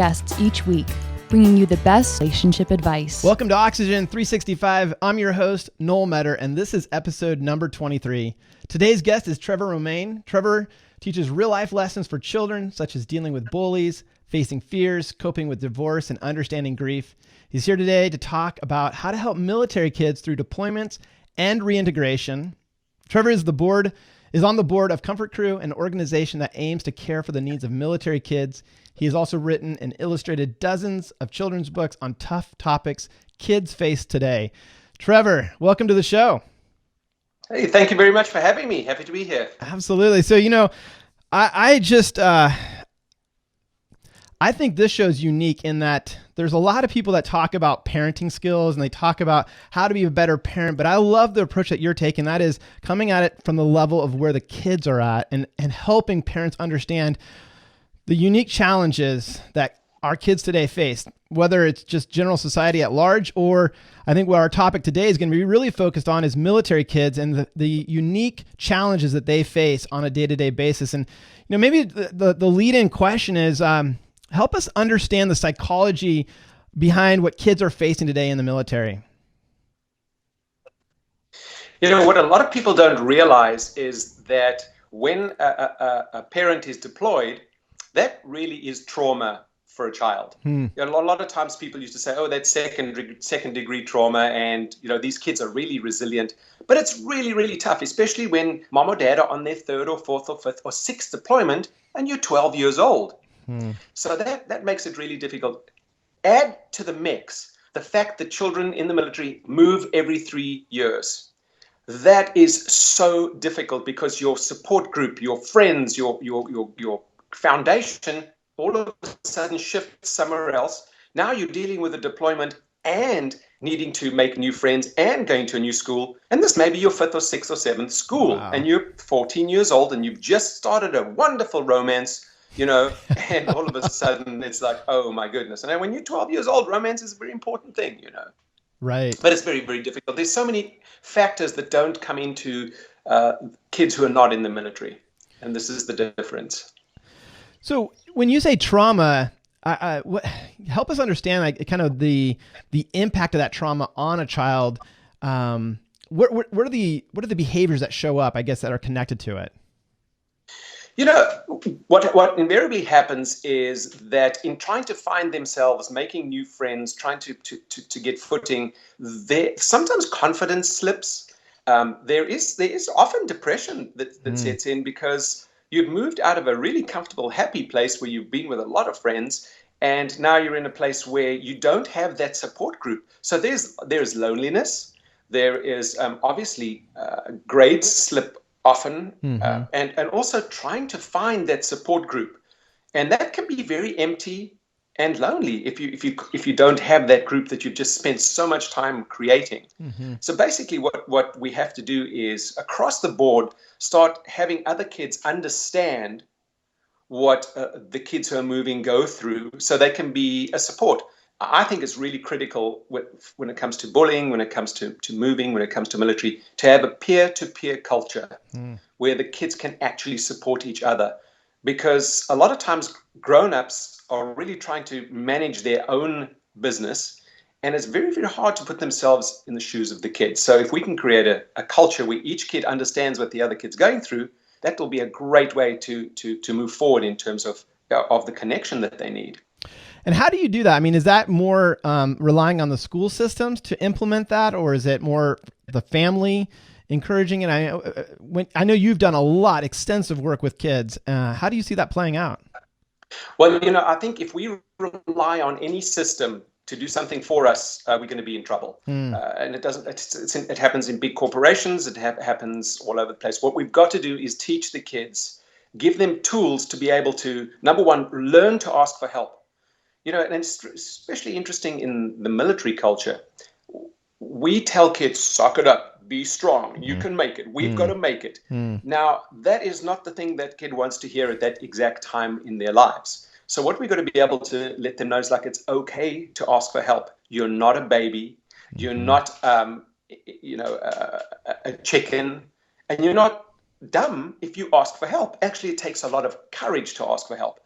guests each week, bringing you the best relationship advice. Welcome to Oxygen 365. I'm your host, Noel Metter, and this is episode number 23. Today's guest is Trevor Romain. Trevor teaches real-life lessons for children, such as dealing with bullies, facing fears, coping with divorce, and understanding grief. He's here today to talk about how to help military kids through deployments and reintegration. Trevor is on the board of Comfort Crew, an organization that aims to care for the needs of military kids. He has also written and illustrated dozens of children's books on tough topics kids face today. Trevor, welcome to the show. Hey, thank you very much for having me. Happy to be here. Absolutely. So, I think this show is unique in that there's a lot of people that talk about parenting skills and they talk about how to be a better parent, but I love the approach that you're taking. That is coming at it from the level of where the kids are at and helping parents understand the unique challenges that our kids today face, whether it's just general society at large, or I think what our topic today is going to be really focused on is military kids and the unique challenges that they face on a day-to-day basis. And, maybe the lead-in question is, help us understand the psychology behind what kids are facing today in the military. What a lot of people don't realize is that when a parent is deployed, that really is trauma for a child. A lot of times people used to say, oh, that's second degree trauma, and these kids are really resilient. But it's really, really tough, especially when mom or dad are on their third or fourth or fifth or sixth deployment and you're 12 years old. So that makes it really difficult. Add to the mix the fact that children in the military move every 3 years. That is so difficult because your support group, your friends, your foundation, all of a sudden shifts somewhere else. Now you're dealing with a deployment and needing to make new friends and going to a new school. And this may be your fifth or sixth or seventh school. Wow. And you're 14 years old and you've just started a wonderful romance, and all of a sudden it's like, oh my goodness. And when you're 12 years old, romance is a very important thing, Right. But it's very, very difficult. There's so many factors that don't come into kids who are not in the military. And this is the difference. So when you say trauma, help us understand kind of the impact of that trauma on a child. What are the behaviors that show up, I guess, that are connected to it? What invariably happens is that in trying to find themselves, making new friends, trying to get footing, sometimes confidence slips. There is often depression that sets in because you've moved out of a really comfortable, happy place where you've been with a lot of friends, and now you're in a place where you don't have that support group. So there's loneliness. There is obviously grades slip often, and also trying to find that support group, and that can be very empty and lonely if you don't have that group that you've just spent so much time creating. So basically what we have to do is across the board start having other kids understand what the kids who are moving go through so they can be a support. I think it's really critical when it comes to bullying, when it comes to moving, when it comes to military, to have a peer-to-peer culture where the kids can actually support each other. Because a lot of times grown-ups are really trying to manage their own business, and it's very, very hard to put themselves in the shoes of the kids. So if we can create a culture where each kid understands what the other kid's going through, that will be a great way to move forward in terms of the connection that they need. And how do you do that? I mean, is that more relying on the school systems to implement that, or is it more the family encouraging it? I know you've done extensive work with kids. How do you see that playing out? Well, I think if we rely on any system to do something for us, we're going to be in trouble. And it doesn't. It happens in big corporations. It happens all over the place. What we've got to do is teach the kids, give them tools to be able to, number one, learn to ask for help. And it's especially interesting in the military culture. We tell kids, suck it up, be strong, you can make it, we've got to make it. Now, that is not the thing that kid wants to hear at that exact time in their lives. So what we've got to be able to let them know is it's okay to ask for help. You're not a baby, you're not a chicken, and you're not dumb if you ask for help. Actually, it takes a lot of courage to ask for help.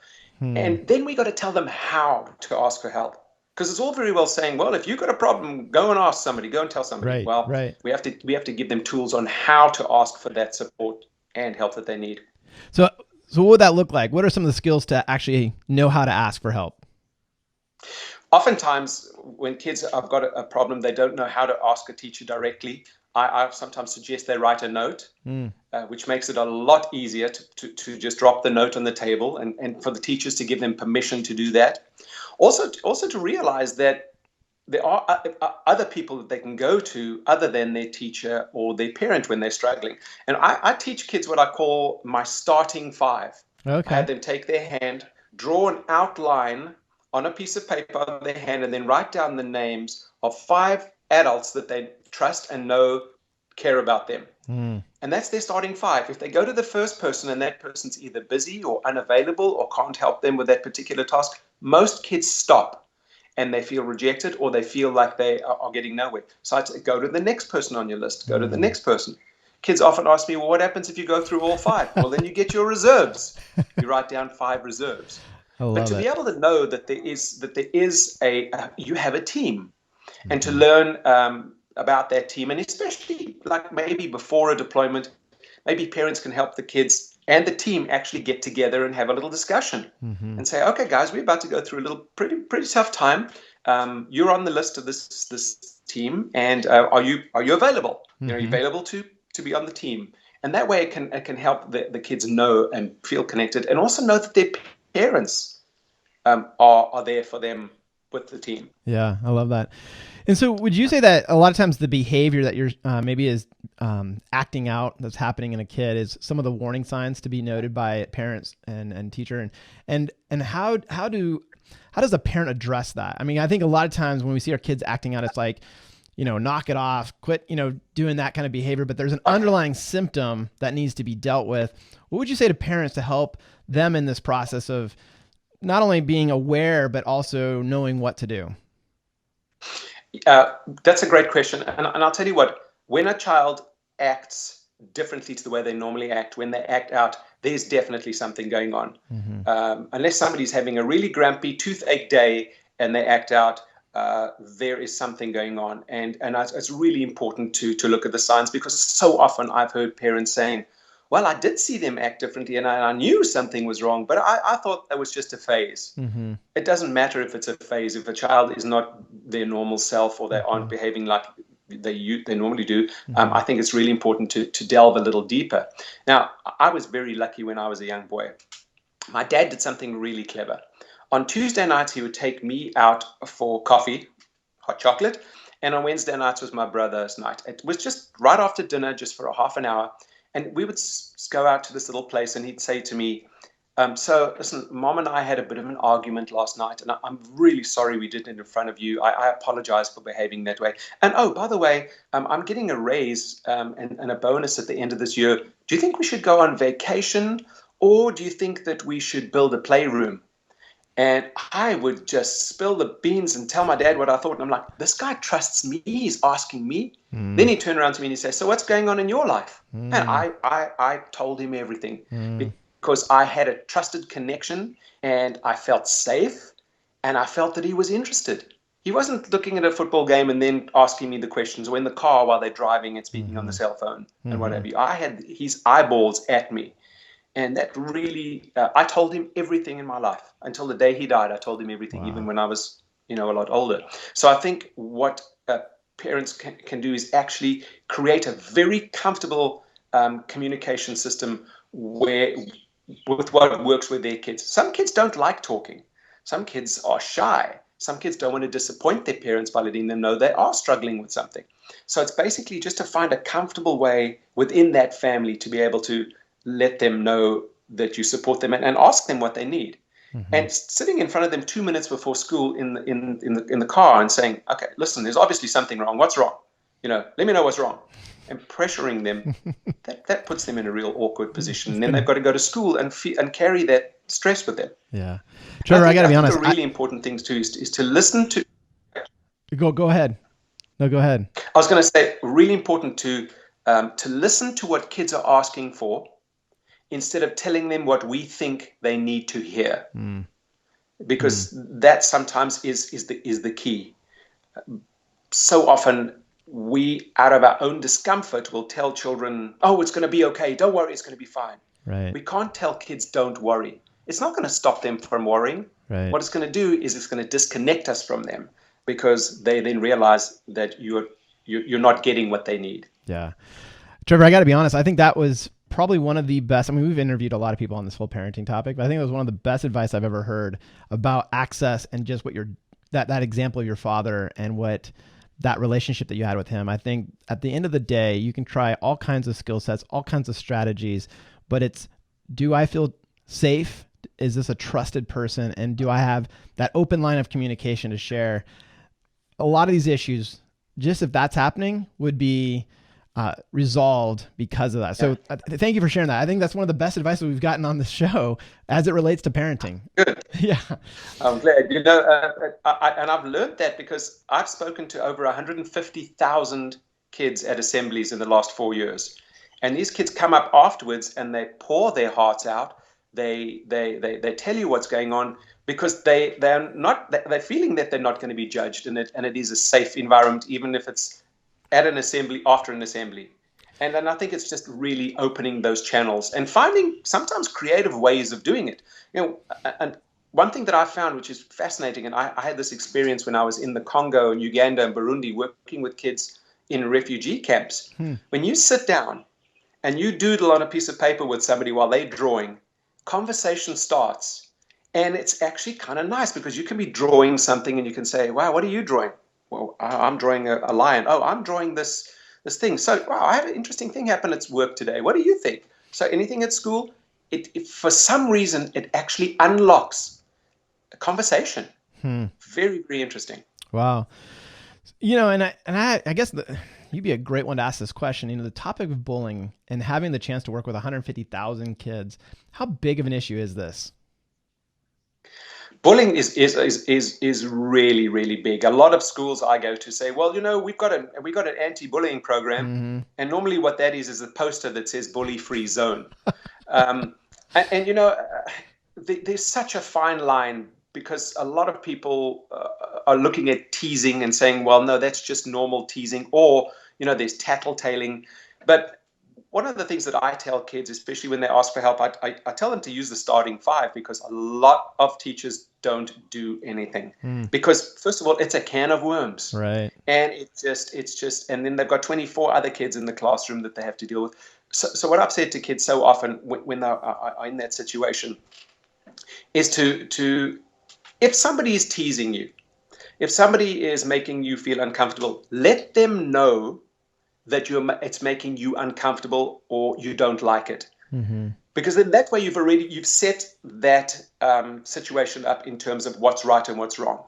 And then we got to tell them how to ask for help. Because it's all very well saying, well, if you've got a problem, go and ask somebody, go and tell somebody. Right, Well, right. we have to give them tools on how to ask for that support and help that they need. So what would that look like? What are some of the skills to actually know how to ask for help? Oftentimes, when kids have got a problem, they don't know how to ask a teacher directly. I sometimes suggest they write a note, which makes it a lot easier to just drop the note on the table and for the teachers to give them permission to do that. Also to realize that there are other people that they can go to other than their teacher or their parent when they're struggling. And I teach kids what I call my starting five. Okay. I have them take their hand, draw an outline on a piece of paper on their hand, and then write down the names of 5 adults that they trust and know care about them. And that's their starting 5. If they go to the first person and that person's either busy or unavailable or can't help them with that particular task, most kids stop and they feel rejected or they feel like they are getting nowhere. So I'd say, go to the next person on your list, go to the next person. Kids often ask me, well, what happens if you go through all 5? Well, then you get your reserves. You write down 5 reserves. But to be able to know that you have a team, and to learn about that team, and especially like maybe before a deployment, maybe parents can help the kids and the team actually get together and have a little discussion and say, okay, guys, we're about to go through a little pretty tough time. You're on the list of this team, and are you available? Are you available to be on the team? And that way it can help the kids know and feel connected, and also know that their parents are there for them with the team. Yeah, I love that. And so would you say that a lot of times the behavior that you're maybe is acting out that's happening in a kid is some of the warning signs to be noted by parents and teacher? And how does a parent address that? I mean, I think a lot of times when we see our kids acting out, it's like, knock it off, quit, doing that kind of behavior, but there's an underlying symptom that needs to be dealt with. What would you say to parents to help them in this process of not only being aware, but also knowing what to do? That's a great question. And I'll tell you what, when a child acts differently to the way they normally act, when they act out, there's definitely something going on. Unless somebody's having a really grumpy toothache day and they act out, there is something going on. And it's really important to look at the signs, because so often I've heard parents saying, well, I did see them act differently and I knew something was wrong, but I thought that was just a phase. It doesn't matter if it's a phase. If a child is not their normal self or they aren't behaving like they normally do, I think it's really important to delve a little deeper. Now, I was very lucky when I was a young boy. My dad did something really clever. On Tuesday nights, he would take me out for coffee, hot chocolate, and on Wednesday nights was my brother's night. It was just right after dinner, just for a half an hour. And we would go out to this little place, and he'd say to me, so listen, Mom and I had a bit of an argument last night, and I'm really sorry we did it in front of you. I apologize for behaving that way. And oh, by the way, I'm getting a raise and a bonus at the end of this year. Do you think we should go on vacation, or do you think that we should build a playroom? And I would just spill the beans and tell my dad what I thought. And I'm like, this guy trusts me. He's asking me. Then he'd turn around to me and he'd say, so what's going on in your life? And I told him everything because I had a trusted connection and I felt safe and I felt that he was interested. He wasn't looking at a football game and then asking me the questions, or in the car while they're driving and speaking on the cell phone and what have you. I had his eyeballs at me. And that really, I told him everything in my life. Until the day he died, I told him everything, even when I was, a lot older. So I think what parents can do is actually create a very comfortable communication system with what works with their kids. Some kids don't like talking. Some kids are shy. Some kids don't want to disappoint their parents by letting them know they are struggling with something. So it's basically just to find a comfortable way within that family to be able to let them know that you support them and ask them what they need. And sitting in front of them 2 minutes before school in the car and saying, okay, listen, there's obviously something wrong. What's wrong? Let me know what's wrong. And pressuring them, that puts them in a real awkward position. And then they've got to go to school and carry that stress with them. Yeah. Trevor, I got to be honest. The really important things too is to listen to. Go ahead. No, go ahead. I was going to say, really important to listen to what kids are asking for, instead of telling them what we think they need to hear. because that sometimes is the key. So often we, out of our own discomfort, will tell children, oh, it's going to be okay. Don't worry, it's going to be fine. Right. We can't tell kids don't worry. It's not going to stop them from worrying. Right. What it's going to do is it's going to disconnect us from them, because they then realize that you're not getting what they need. Yeah. Trevor, I got to be honest. I think that was probably one of the best. I mean, we've interviewed a lot of people on this whole parenting topic, but I think it was one of the best advice I've ever heard about access and just what that example of your father and what that relationship that you had with him. I think at the end of the day, you can try all kinds of skill sets, all kinds of strategies, but it's, do I feel safe? Is this a trusted person? And do I have that open line of communication to share? A lot of these issues, just if that's happening, would be resolved because of that. So thank you for sharing that. I think that's one of the best advice that we've gotten on the show as it relates to parenting. Good. Yeah. I'm glad. And I've learned that because I've spoken to over 150,000 kids at assemblies in the last 4 years. And these kids come up afterwards and they pour their hearts out. They tell you what's going on, because they're feeling that they're not going to be judged, and it is a safe environment, even if it's at an assembly, after an assembly. And I think it's just really opening those channels and finding sometimes creative ways of doing it. And one thing that I found, which is fascinating, and I had this experience when I was in the Congo and Uganda and Burundi working with kids in refugee camps. When you sit down and you doodle on a piece of paper with somebody while they're drawing, conversation starts. And it's actually kind of nice, because you can be drawing something and you can say, wow, what are you drawing? Well, I'm drawing a lion. Oh, I'm drawing this thing. So, wow, I had an interesting thing happen at work today. What do you think? So anything at school, it for some reason, it actually unlocks a conversation. Very, very interesting. Wow. And I guess you'd be a great one to ask this question. The topic of bullying and having the chance to work with 150,000 kids, how big of an issue is this? Bullying is really, really big. A lot of schools I go to say, well, we've got an anti-bullying program, and normally what that is a poster that says bully-free zone. There's such a fine line, because a lot of people are looking at teasing and saying, well, no, that's just normal teasing, or there's tattletaling. But one of the things that I tell kids, especially when they ask for help, I tell them to use the starting 5, because a lot of teachers don't do anything. Because first of all, it's a can of worms. Right. And it's just, and then they've got 24 other kids in the classroom that they have to deal with. So what I've said to kids so often when they are in that situation is to if somebody is teasing you, if somebody is making you feel uncomfortable, let them know that it's making you uncomfortable or you don't like it. Because then that way you've set that situation up in terms of what's right and what's wrong.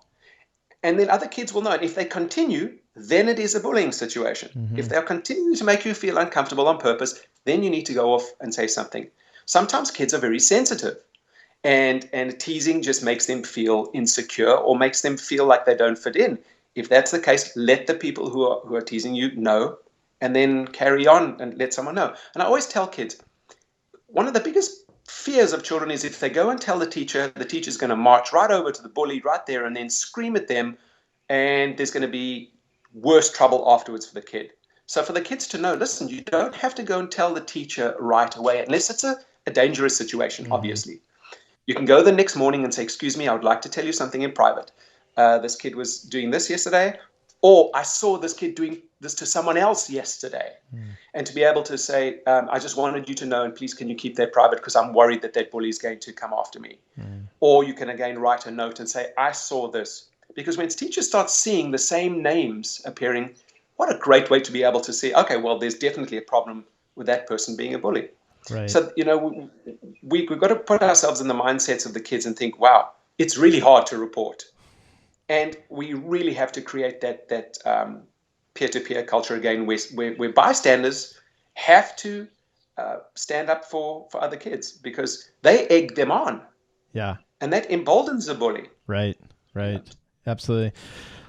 And then other kids will know. And if they continue, then it is a bullying situation. If they'll continue to make you feel uncomfortable on purpose, then you need to go off and say something. Sometimes kids are very sensitive, and teasing just makes them feel insecure or makes them feel like they don't fit in. If that's the case, let the people who are teasing you know, and then carry on and let someone know. And I always tell kids, one of the biggest fears of children is if they go and tell the teacher's going to march right over to the bully right there and then scream at them, and there's going to be worse trouble afterwards for the kid. So for the kids to know, listen, you don't have to go and tell the teacher right away, unless it's a dangerous situation, obviously. You can go the next morning and say, excuse me, I would like to tell you something in private. This kid was doing this yesterday, or I saw this kid doing this to someone else yesterday. And to be able to say, I just wanted you to know, and please can you keep that private, because I'm worried that bully is going to come after me. Or you can again write a note and say, I saw this. Because when teachers start seeing the same names appearing, what a great way to be able to see, okay, well, there's definitely a problem with that person being a bully. Right. So, we've got to put ourselves in the mindsets of the kids and think, wow, it's really hard to report. And we really have to create that peer-to-peer culture again, where bystanders have to stand up for other kids, because they egg them on. Yeah. And that emboldens the bully. Right. Absolutely.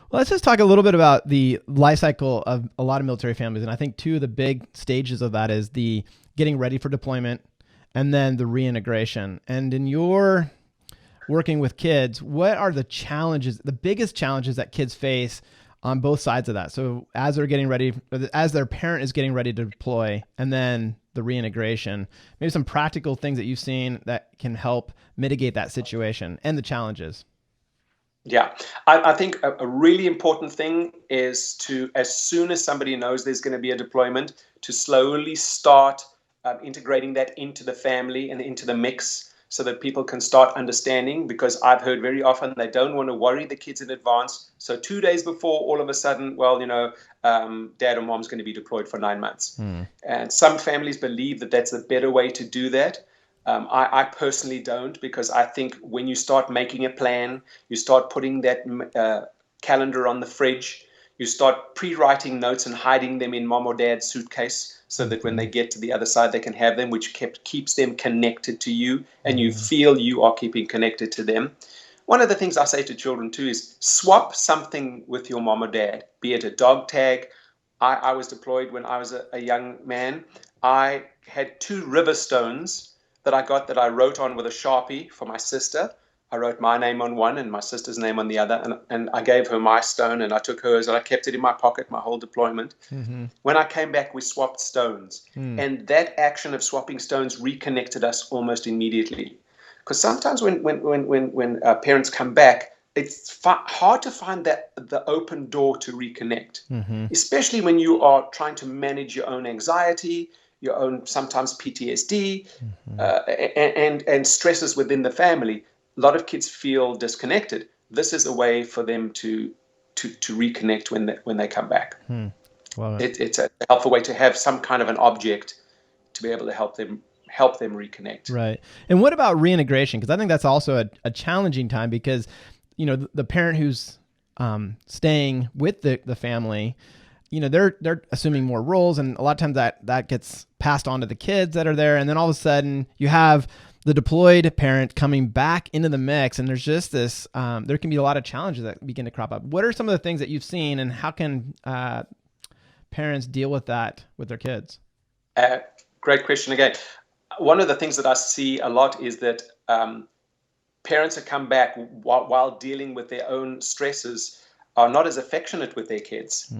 Well, let's just talk a little bit about the life cycle of a lot of military families. And I think two of the big stages of that is the getting ready for deployment and then the reintegration. And in your working with kids, what are the challenges, the biggest challenges that kids face on both sides of that? So as they're getting ready, as their parent is getting ready to deploy, and then the reintegration, maybe some practical things that you've seen that can help mitigate that situation and the challenges. Yeah, I think a really important thing is to, as soon as somebody knows there's going to be a deployment, to slowly start integrating that into the family and into the mix so that people can start understanding, because I've heard very often they don't want to worry the kids in advance. So 2 days before, all of a sudden, well, dad or mom's going to be deployed for 9 months. And some families believe that that's a better way to do that. I personally don't, because I think when you start making a plan, you start putting that calendar on the fridge, you start pre-writing notes and hiding them in mom or dad's suitcase so that when they get to the other side, they can have them, which keeps them connected to you, and you feel you are keeping connected to them. One of the things I say to children too is swap something with your mom or dad, be it a dog tag. I was deployed when I was a young man. I had 2 river stones that I wrote on with a Sharpie for my sister. I wrote my name on one and my sister's name on the other, and I gave her my stone and I took hers and I kept it in my pocket my whole deployment. When I came back, we swapped stones, and that action of swapping stones reconnected us almost immediately. Because sometimes when parents come back, it's hard to find the open door to reconnect, especially when you are trying to manage your own anxiety, your own sometimes PTSD, and stresses within the family. A lot of kids feel disconnected. This is a way for them to reconnect when they come back. It's a helpful way to have some kind of an object to be able to help them reconnect. Right. And what about reintegration? Because I think that's also a challenging time, because the parent who's staying with the family, they're assuming more roles, and a lot of times that gets passed on to the kids that are there, and then all of a sudden you have the deployed parent coming back into the mix, and there's just this there can be a lot of challenges that begin to crop up. What are some of the things that you've seen, and how can parents deal with that with their kids? Great question again. One of the things that I see a lot is that parents that come back while dealing with their own stresses are not as affectionate with their kids.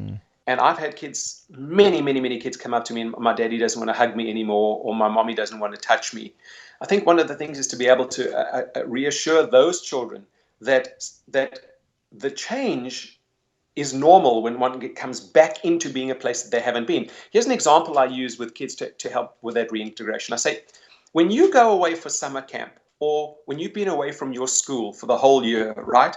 And I've had kids, many kids come up to me and my daddy doesn't want to hug me anymore, or my mommy doesn't want to touch me. I think one of the things is to be able to reassure those children that the change is normal when one comes back into being a place that they haven't been. Here's an example I use with kids to help with that reintegration. I say, when you go away for summer camp, or when you've been away from your school for the whole year, right?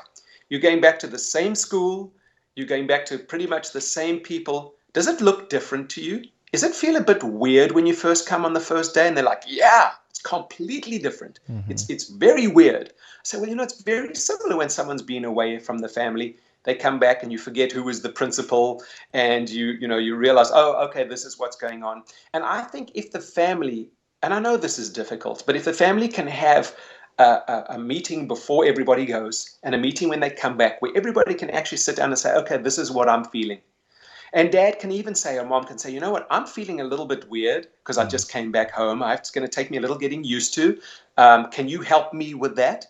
You're going back to the same school, you're going back to pretty much the same people. Does it look different to you? Does it feel a bit weird when you first come on the first day and they're like, yeah, it's completely different. It's very weird. I say, well, it's very similar when someone's been away from the family. They come back and you forget who was the principal, and you realize, oh, okay, this is what's going on. And I think if the family, and I know this is difficult, but if the family can have a meeting before everybody goes and a meeting when they come back where everybody can actually sit down and say, okay, this is what I'm feeling. And dad can even say, or mom can say, you know what, I'm feeling a little bit weird because I just came back home. It's going to take me a little getting used to. Can you help me with that?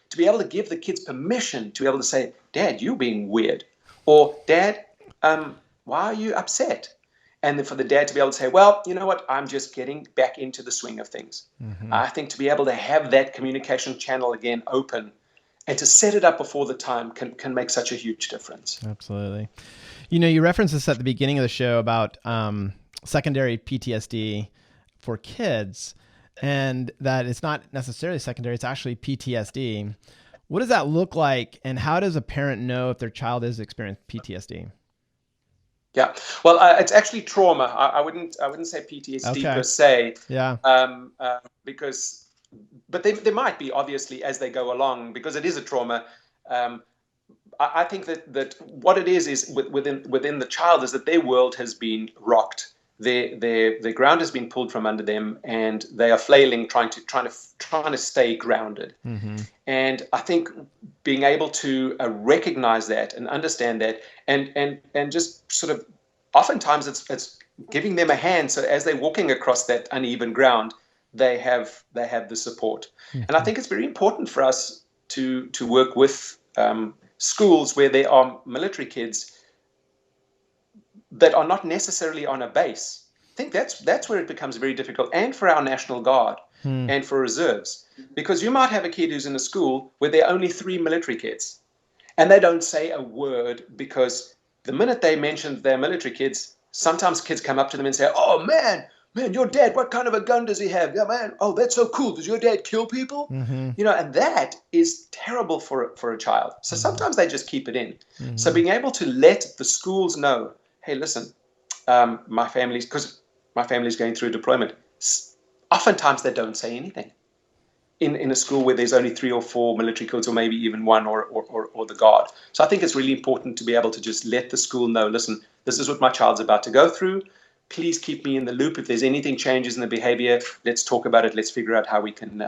To be able to give the kids permission to be able to say, Dad, you're being weird. Or Dad, why are you upset? And then for the dad to be able to say, well, you know what, I'm just getting back into the swing of things. I think to be able to have that communication channel again open and to set it up before the time can make such a huge difference. Absolutely. You referenced this at the beginning of the show about secondary PTSD for kids, and that it's not necessarily secondary, it's actually PTSD. What does that look like, and how does a parent know if their child is experiencing PTSD? Yeah, well, it's actually trauma. I wouldn't say PTSD per se. Yeah. But there might be, obviously, as they go along, because it is a trauma. I think that what it is within the child is that their world has been rocked. Their ground has been pulled from under them, and they are flailing, trying to stay grounded. And I think being able to recognize that and understand that, and just sort of, oftentimes it's giving them a hand, so as they're walking across that uneven ground, they have the support. And I think it's very important for us to work with schools where there are military kids that are not necessarily on a base. I think that's where it becomes very difficult, and for our National Guard and for reserves, because you might have a kid who's in a school where there are only 3 military kids, and they don't say a word, because the minute they mention they're military kids, sometimes kids come up to them and say, "Oh man, your dad, what kind of a gun does he have? Yeah, man, oh, that's so cool. Does your dad kill people?" And that is terrible for a child. So sometimes they just keep it in. So being able to let the schools know, hey, listen, my family's going through a deployment. Oftentimes they don't say anything. In a school where there's only 3 or 4 military kids, or maybe even 1 or the guard. So I think it's really important to be able to just let the school know, listen, this is what my child's about to go through. Please keep me in the loop. If there's anything changes in the behavior, let's talk about it. Let's figure out how we can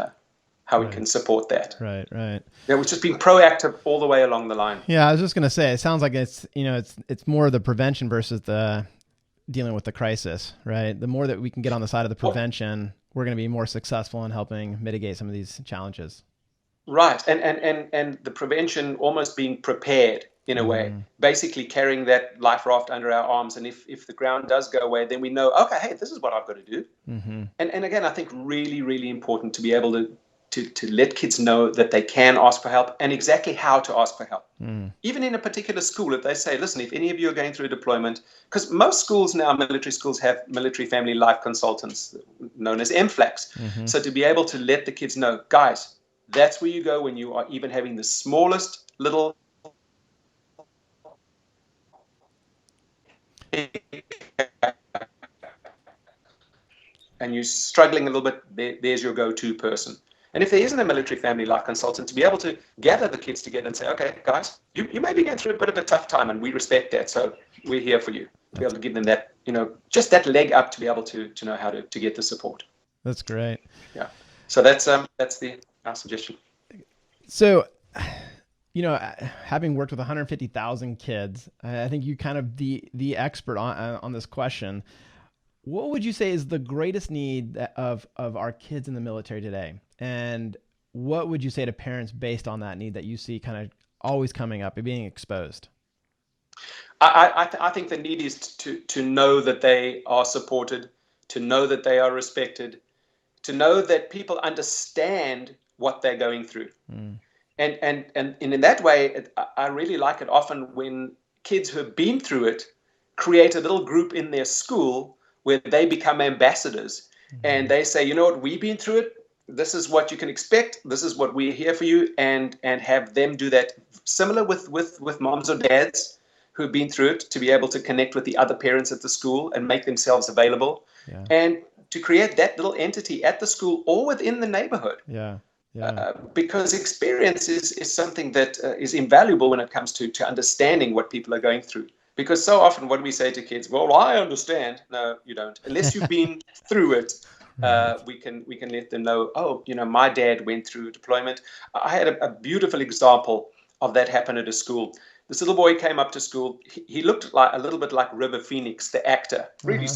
support that. Right. Yeah, we've just been proactive all the way along the line. Yeah, I was just gonna say, it sounds like it's more of the prevention versus the dealing with the crisis, right? The more that we can get on the side of the prevention, we're going to be more successful in helping mitigate some of these challenges. Right. And the prevention, almost being prepared in a way, basically carrying that life raft under our arms. And if the ground does go away, then we know, okay, hey, this is what I've got to do. And again, I think really, really important to be able to let kids know that they can ask for help, and exactly how to ask for help. Even in a particular school, if they say, listen, if any of you are going through a deployment, because most schools now, military schools, have military family life consultants known as MFLACs. So to be able to let the kids know, guys, that's where you go when you are even having the smallest little and you're struggling a little bit, there's your go-to person. And if there isn't a military family life consultant, to be able to gather the kids together and say, okay, guys, you may be going through a bit of a tough time, and we respect that, so we're here for you. To be able to give them that, just that leg up to be able to know how to get the support. That's great. Yeah. So that's our suggestion. So, having worked with 150,000 kids, I think you kind of the expert on this question. What would you say is the greatest need of our kids in the military today? And what would you say to parents based on that need that you see kind of always coming up and being exposed? I think the need is to know that they are supported, to know that they are respected, to know that people understand what they're going through. And in that way, I really like it often when kids who have been through it create a little group in their school where they become ambassadors, and they say, you know what, we've been through it. This is what you can expect. This is what we're here for you, and have them do that. Similar with moms or dads who've been through it, to be able to connect with the other parents at the school and make themselves available, and to create that little entity at the school or within the neighborhood. Because experience is something that is invaluable when it comes to understanding what people are going through. Because so often what we say to kids, well, I understand. No, you don't. Unless you've been through it, we can let them know, oh, my dad went through deployment. I had a beautiful example of that happen at a school. This little boy came up to school. He looked like a little bit like River Phoenix, the actor. Really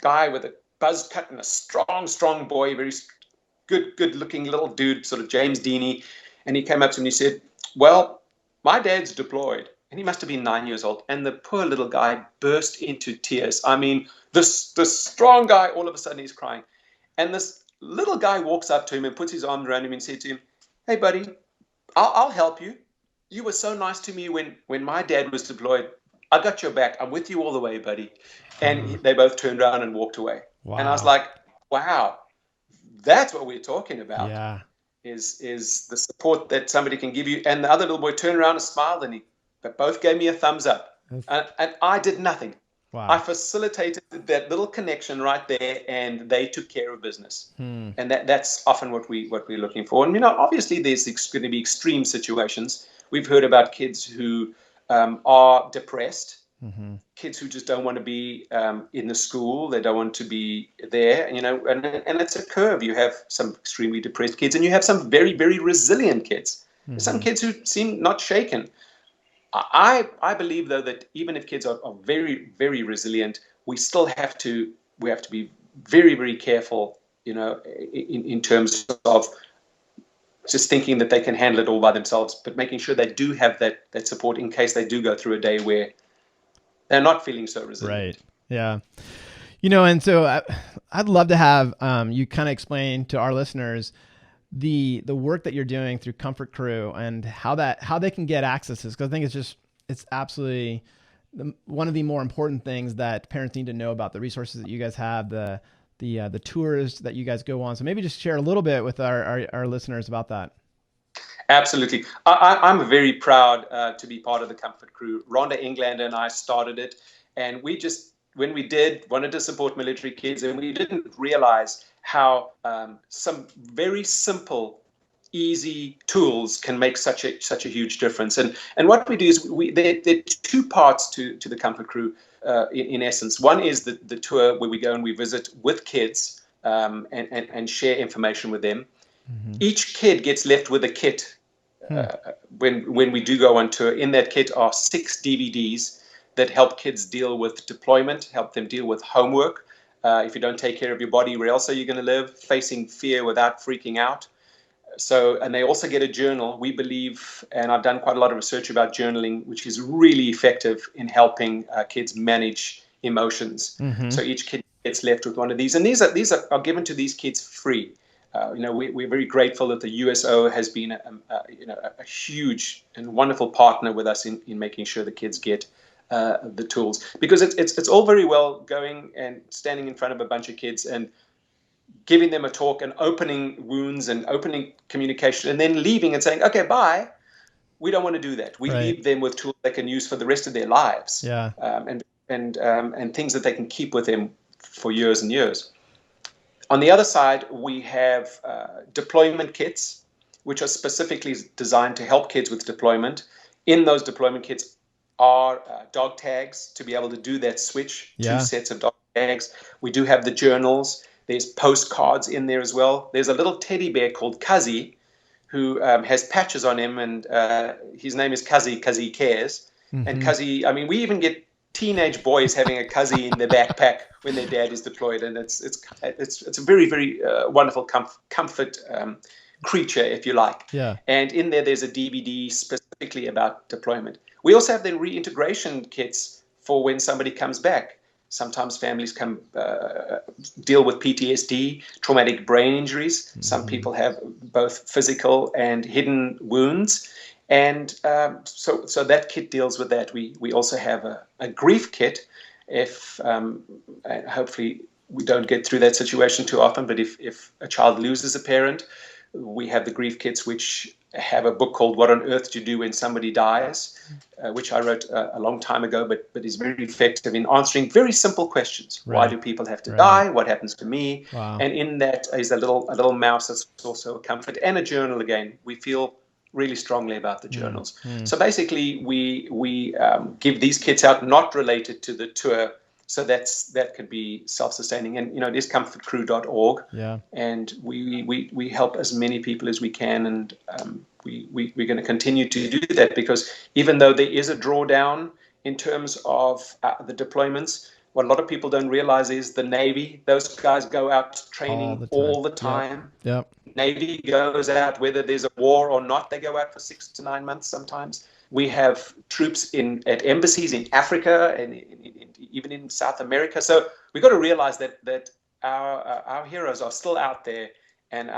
guy with a buzz cut and a strong boy, very good-looking little dude, sort of James Deany. And he came up to me and he said, well, my dad's deployed. And he must have been 9 years old. And the poor little guy burst into tears. I mean, this strong guy, all of a sudden he's crying. And this little guy walks up to him and puts his arms around him and said to him, hey, buddy, I'll help you. You were so nice to me when my dad was deployed. I got your back. I'm with you all the way, buddy. And they both turned around and walked away. Wow. And I was like, wow, that's what we're talking about. Yeah. Is the support that somebody can give you. And the other little boy turned around and smiled, and they both gave me a thumbs up. And I did nothing. Wow. I facilitated that little connection right there, and they took care of business. And that's often what we're looking for. And obviously there's going to be extreme situations. We've heard about kids who are depressed, kids who just don't want to be in the school. They don't want to be there. And it's a curve. You have some extremely depressed kids, and you have some very, very resilient kids. There's some kids who seem not shaken. I believe, though, that even if kids are very, very resilient, we still have to be very, very careful, in terms of just thinking that they can handle it all by themselves, but making sure they do have that support in case they do go through a day where they're not feeling so resilient. Right. Yeah. And so I'd love to have you kind of explain to our listeners the work that you're doing through Comfort Crew and how they can get access to this, because I think it's absolutely one of the more important things that parents need to know about the resources that you guys have, the tours that you guys go on. So maybe just share a little bit with our listeners about that. Absolutely. I'm very proud to be part of the Comfort Crew. Rhonda Englander and I started it, and we just, when we wanted to support military kids, and we didn't realize how some very simple, easy tools can make such a huge difference. And what we do is there are two parts to the Comfort Crew in essence. One is the tour where we go and we visit with kids and share information with them. Mm-hmm. Each kid gets left with a kit when we do go on tour. In that kit are 6 DVDs that help kids deal with deployment, help them deal with homework. If you don't take care of your body, where else are you going to live? Facing fear without freaking out. So, and they also get a journal. We believe, and I've done quite a lot of research about journaling, which is really effective in helping kids manage emotions. Mm-hmm. So each kid gets left with one of these, and these are given to these kids free. We're very grateful that the USO has been a huge and wonderful partner with us in making sure the kids get the tools, because it's all very well going and standing in front of a bunch of kids and giving them a talk and opening wounds and opening communication and then leaving and saying, okay, bye. We don't want to do that. We leave them with tools they can use for the rest of their lives. Yeah. And things that they can keep with them for years and years. On the other side, we have deployment kits, which are specifically designed to help kids with deployment. In those deployment kits are dog tags to be able to do that switch, 2 sets of dog tags. We do have the journals. There's postcards in there as well. There's a little teddy bear called Kazi who has patches on him, and his name is Kazi because he cares. Mm-hmm. And Kazi, I mean, we even get teenage boys having a Kazi in their backpack when their dad is deployed, and it's a very, very wonderful comfort creature, if you like. Yeah. And in there's a DVD specifically about deployment. We also have the reintegration kits for when somebody comes back. Sometimes families come deal with PTSD, traumatic brain injuries. Mm-hmm. Some people have both physical and hidden wounds. And so that kit deals with that. We also have a grief kit if hopefully we don't get through that situation too often, but if a child loses a parent, we have the grief kits, which have a book called What on Earth Do You Do When Somebody Dies, which I wrote a long time ago, but is very effective in answering very simple questions. Right. Why do people have to die? What happens to me? Wow. And in that is a little mouse that's also a comfort, and a journal again. We feel really strongly about the journals. So basically, we give these kits out not related to the tour, so that could be self-sustaining. And it is comfortcrew.org. Yeah. And we help as many people as we can, and we're going to continue to do that, because even though there is a drawdown in terms of the deployments, what a lot of people don't realize is the Navy, those guys go out training all the time. Yep. Navy goes out, whether there's a war or not, they go out for 6 to 9 months sometimes. We have troops at embassies in Africa and even in South America. So we've got to realize that our heroes are still out there, and